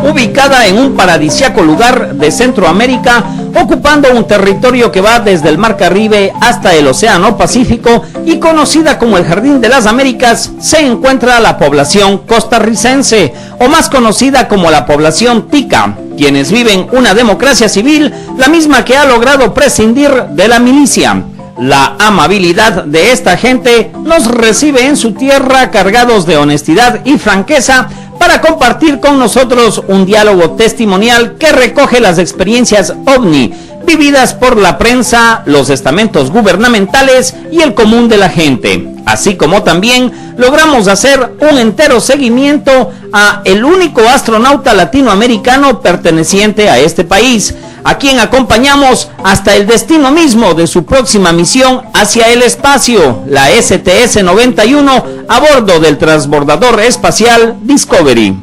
Ubicada en un paradisíaco lugar de Centroamérica, ocupando un territorio que va desde el Mar Caribe hasta el Océano Pacífico y conocida como el Jardín de las Américas, se encuentra la población costarricense, o más conocida como la población tica, quienes viven una democracia civil, la misma que ha logrado prescindir de la milicia. La amabilidad de esta gente nos recibe en su tierra cargados de honestidad y franqueza para compartir con nosotros un diálogo testimonial que recoge las experiencias OVNI vividas por la prensa, los estamentos gubernamentales y el común de la gente, así como también logramos hacer un entero seguimiento a el único astronauta latinoamericano perteneciente a este país, a quien acompañamos hasta el destino mismo de su próxima misión hacia el espacio, la STS-91, a bordo del transbordador espacial Discovery.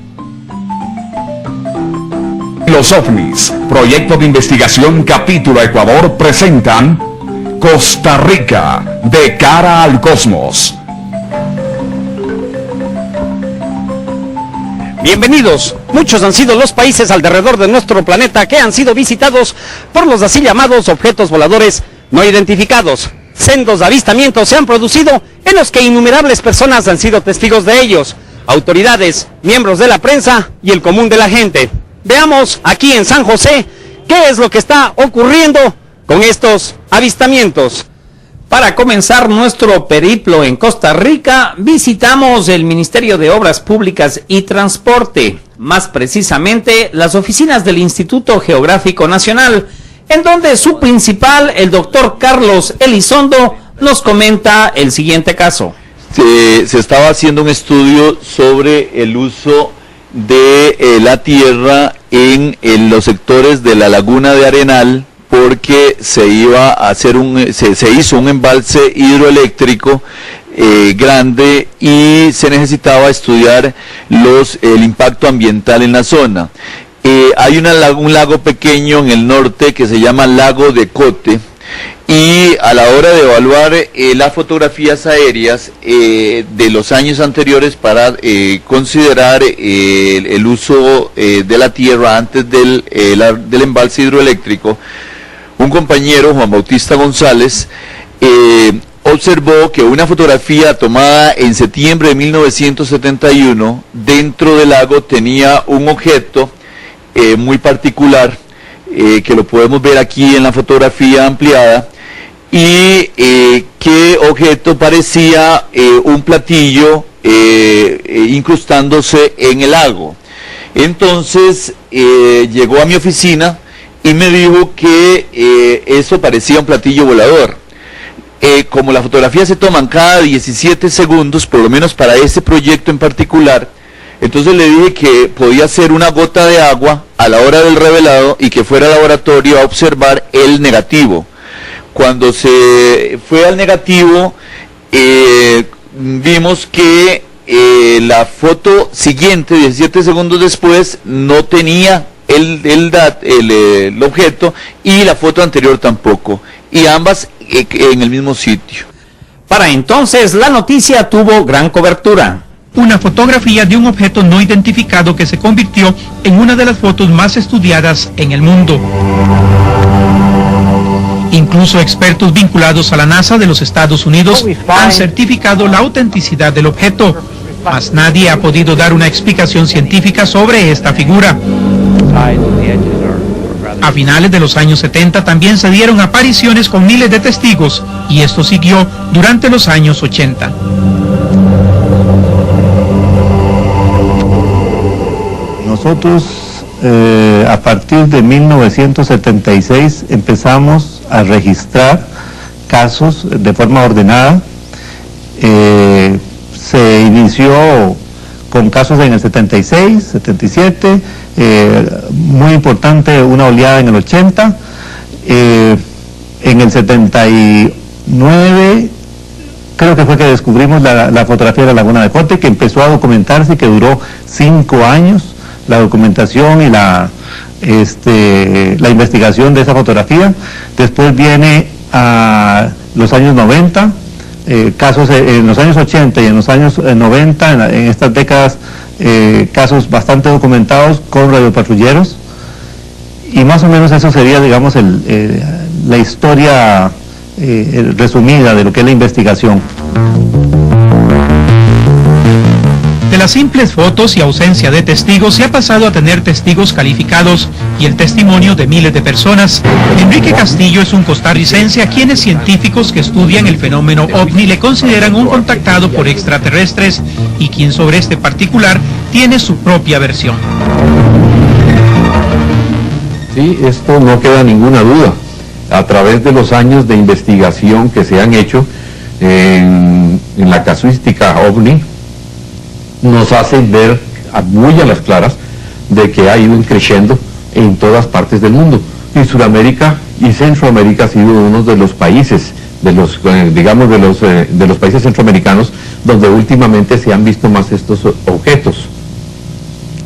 Los OVNIs, Proyecto de Investigación Capítulo Ecuador, presentan Costa Rica, de cara al cosmos. Bienvenidos. Muchos han sido los países alrededor de nuestro planeta que han sido visitados por los así llamados objetos voladores no identificados. Sendos avistamientos se han producido en los que innumerables personas han sido testigos de ellos, autoridades, miembros de la prensa y el común de la gente. Veamos aquí en San José qué es lo que está ocurriendo con estos avistamientos. Para comenzar nuestro periplo en Costa Rica, visitamos el Ministerio de Obras Públicas y Transporte, más precisamente las oficinas del Instituto Geográfico Nacional, en donde su principal, el doctor Carlos Elizondo, nos comenta el siguiente caso. Se estaba haciendo un estudio sobre el uso de la tierra en los sectores de la laguna de Arenal, porque se iba a hacer se hizo un embalse hidroeléctrico grande y se necesitaba estudiar el impacto ambiental en la zona. Hay un lago pequeño en el norte que se llama Lago de Cote, y a la hora de evaluar las fotografías aéreas de los años anteriores para considerar el uso de la tierra antes del embalse hidroeléctrico, un compañero, Juan Bautista González, observó que una fotografía tomada en septiembre de 1971 dentro del lago tenía un objeto muy particular, que lo podemos ver aquí en la fotografía ampliada, y qué objeto parecía un platillo incrustándose en el lago. Entonces llegó a mi oficina y me dijo que eso parecía un platillo volador. Como las fotografías se toman cada 17 segundos, por lo menos para ese proyecto en particular, entonces le dije que podía ser una gota de agua a la hora del revelado y que fuera al laboratorio a observar el negativo. Cuando se fue al negativo, vimos que la foto siguiente, 17 segundos después, no tenía el objeto, y la foto anterior tampoco, y ambas en el mismo sitio. Para entonces la noticia tuvo gran cobertura. Una fotografía de un objeto no identificado que se convirtió en una de las fotos más estudiadas en el mundo. Incluso expertos vinculados a la NASA de los Estados Unidos han certificado la autenticidad del objeto, mas nadie ha podido dar una explicación científica sobre esta figura. A finales de los años 70 también se dieron apariciones con miles de testigos, y esto siguió durante los años 80. Nosotros a partir de 1976 empezamos a registrar casos de forma ordenada. Se inició con casos en el 76, 77, muy importante una oleada en el 80, en el 79 creo que fue que descubrimos la fotografía de la Laguna de Cote, que empezó a documentarse y que duró 5 años, la documentación y la investigación de esa fotografía. Después viene a los años 90, casos en los años 80 y en los años 90, en estas décadas, casos bastante documentados con radiopatrulleros, y más o menos eso sería, digamos, la historia resumida de lo que es la investigación. De las simples fotos y ausencia de testigos se ha pasado a tener testigos calificados y el testimonio de miles de personas. Enrique Castillo es un costarricense a quienes científicos que estudian el fenómeno OVNI le consideran un contactado por extraterrestres y quien sobre este particular tiene su propia versión. Sí, esto no queda ninguna duda. A través de los años de investigación que se han hecho en la casuística OVNI, nos hacen ver muy a las claras de que ha ido creciendo en todas partes del mundo. Y Sudamérica y Centroamérica ha sido uno de los países, de los países centroamericanos donde últimamente se han visto más estos objetos.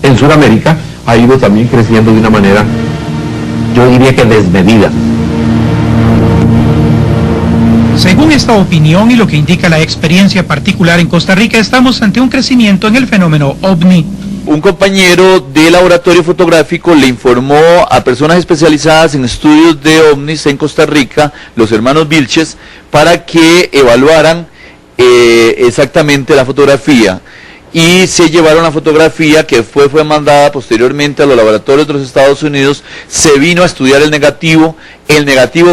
En Sudamérica ha ido también creciendo de una manera, yo diría que desmedida. Según esta opinión y lo que indica la experiencia particular en Costa Rica, estamos ante un crecimiento en el fenómeno OVNI. Un compañero de laboratorio fotográfico le informó a personas especializadas en estudios de ovnis en Costa Rica, los hermanos Vilches, para que evaluaran exactamente la fotografía. Y se llevaron la fotografía que fue mandada posteriormente a los laboratorios de los Estados Unidos, se vino a estudiar el negativo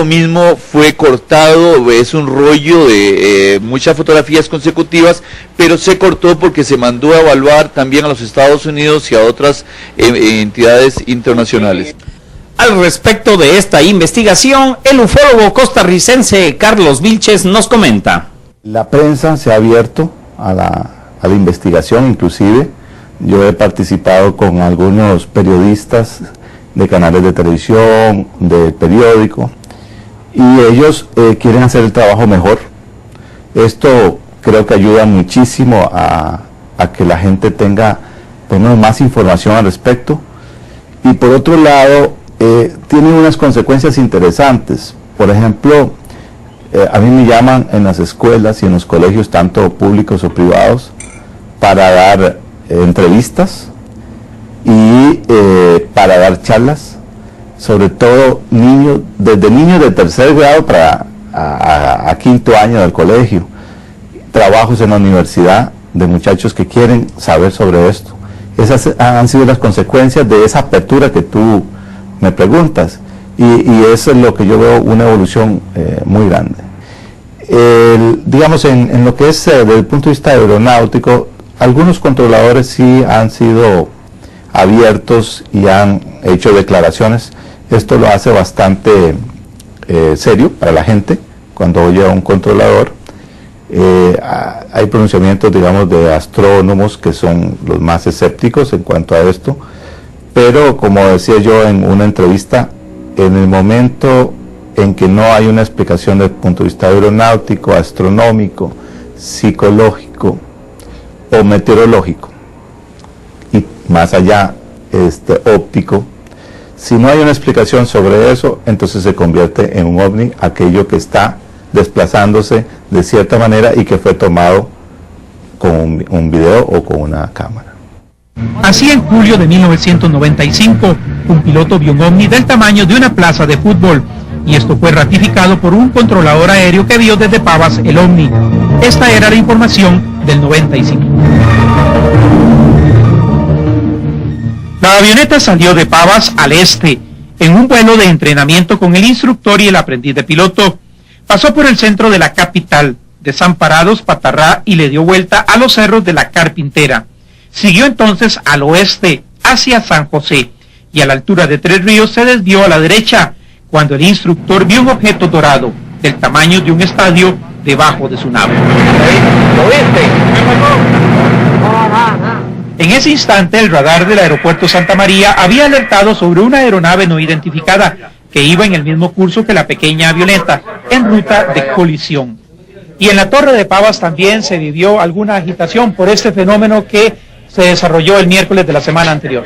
mismo fue cortado, es un rollo de muchas fotografías consecutivas, pero se cortó porque se mandó a evaluar también a los Estados Unidos y a otras entidades internacionales. Al respecto de esta investigación, el ufólogo costarricense Carlos Vilches nos comenta. La prensa se ha abierto a la investigación, inclusive yo he participado con algunos periodistas de canales de televisión, de periódico, y ellos quieren hacer el trabajo mejor. Esto creo que ayuda muchísimo a que la gente tenga más información al respecto, y por otro lado tiene unas consecuencias interesantes. Por ejemplo, a mí me llaman en las escuelas y en los colegios, tanto públicos o privados, para dar entrevistas y para dar charlas, sobre todo desde niños de tercer grado a quinto año del colegio, trabajos en la universidad de muchachos que quieren saber sobre esto. Esas han sido las consecuencias de esa apertura que tú me preguntas, y eso es lo que yo veo, una evolución muy grande. Digamos, en lo que es desde el punto de vista aeronáutico, algunos controladores sí han sido abiertos y han hecho declaraciones. Esto lo hace bastante serio para la gente cuando oye a un controlador. Hay pronunciamientos, digamos, de astrónomos que son los más escépticos en cuanto a esto, pero como decía yo en una entrevista, en el momento en que no hay una explicación desde el punto de vista aeronáutico, astronómico, psicológico o meteorológico, y más allá óptico, si no hay una explicación sobre eso, entonces se convierte en un ovni aquello que está desplazándose de cierta manera y que fue tomado con un video o con una cámara. Así, en julio de 1995, un piloto vio un ovni del tamaño de una plaza de fútbol, y esto fue ratificado por un controlador aéreo que vio desde Pavas el ovni. Esta era la información del 95. La avioneta salió de Pavas al este, en un vuelo de entrenamiento con el instructor y el aprendiz de piloto. Pasó por el centro de la capital, Desamparados, Patarrá, y le dio vuelta a los cerros de la Carpintera. Siguió entonces al oeste, hacia San José, y a la altura de Tres Ríos se desvió a la derecha, cuando el instructor vio un objeto dorado, del tamaño de un estadio, debajo de su nave. En ese instante, el radar del aeropuerto Santa María había alertado sobre una aeronave no identificada, que iba en el mismo curso que la pequeña avioneta, en ruta de colisión. Y en la Torre de Pavas también se vivió alguna agitación por este fenómeno que se desarrolló el miércoles de la semana anterior.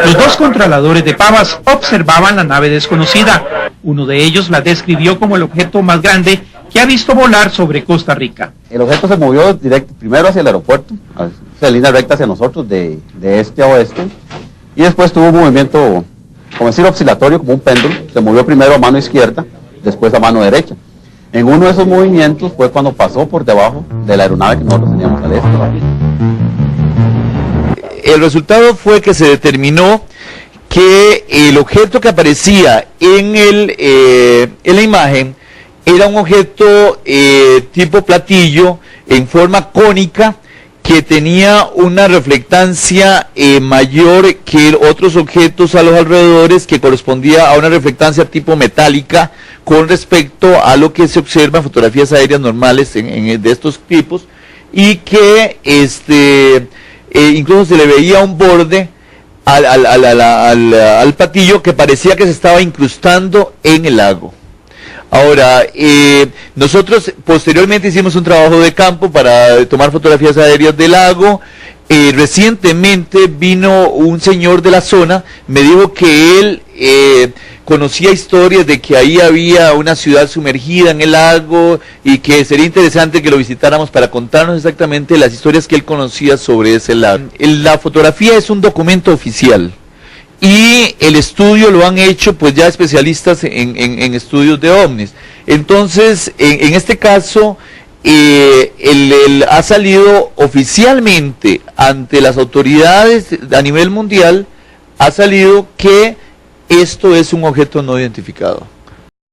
Los dos controladores de Pavas observaban la nave desconocida. Uno de ellos la describió como el objeto más grande que ha visto volar sobre Costa Rica. El objeto se movió primero hacia el aeropuerto, hacia línea recta hacia nosotros, de este a oeste, y después tuvo un movimiento, como decir, oscilatorio, como un péndulo. Se movió primero a mano izquierda, después a mano derecha. En uno de esos movimientos fue cuando pasó por debajo de la aeronave que nosotros teníamos al este. El resultado fue que se determinó que el objeto que aparecía en la imagen era un objeto tipo platillo en forma cónica que tenía una reflectancia mayor que otros objetos a los alrededores, que correspondía a una reflectancia tipo metálica con respecto a lo que se observa en fotografías aéreas normales de estos tipos, y que incluso se le veía un borde al platillo que parecía que se estaba incrustando en el lago. Ahora, nosotros posteriormente hicimos un trabajo de campo para tomar fotografías aéreas del lago. Recientemente vino un señor de la zona, me dijo que él conocía historias de que ahí había una ciudad sumergida en el lago y que sería interesante que lo visitáramos para contarnos exactamente las historias que él conocía sobre ese lago. La fotografía es un documento oficial y el estudio lo han hecho pues ya especialistas en estudios de ovnis. Entonces, en este caso, ha salido oficialmente ante las autoridades a nivel mundial, ha salido que esto es un objeto no identificado.